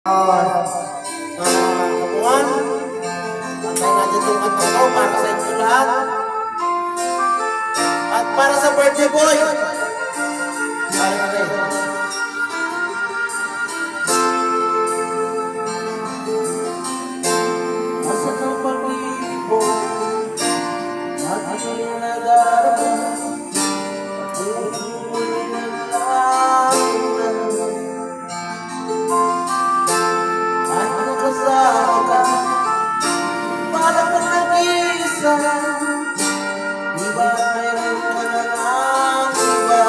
Kapuan, pantay natin itong kantong para sa inyo lahat. At para sa birthday boy, para na rin. Asa ng pag-ibig ko, at ako'y nadarama, ako'y naglauna. Ano kasama ka, para kang nag-iisa, di ba mayroon ka na ng iba?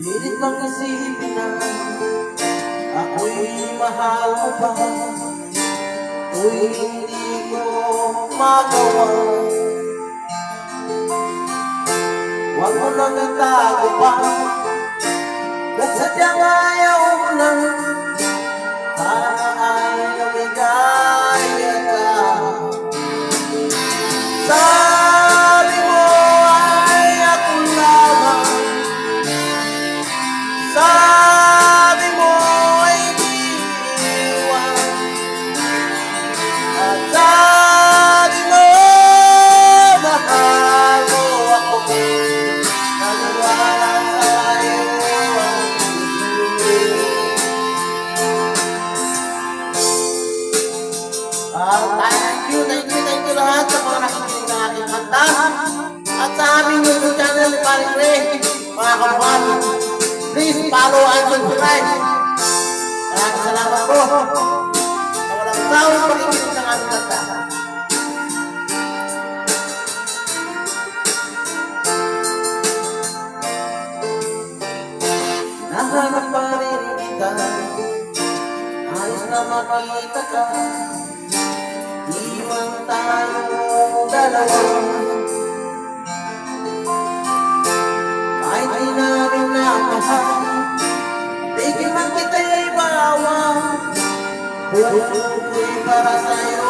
Pilit lang isipin na ako'y mahal mo pa, tuwing hindi ko magawa. Huwag mo nang itago pa, kung sadyang ayaw mo na, sana ay namigaya ka. Sabi mo ay ako lamang, sabi mo ay di iwan, at sabi mo mahal mo ako. Naniwala sa'yo ang thank you lahat sa mga nakikinig ng aking kanta. At sa aming YouTube channel ni Paring Ray, mga kabuhan, please follow and subscribe. Maraming salamat po sa walang sawang pakikinig ng aming kanta. Nahanap pa rin kita, ayos na makita ka, iwan tayong dalawa. Kahit di namin namahal, bigyan man kita'y bawa, puso ko'y para sa'yo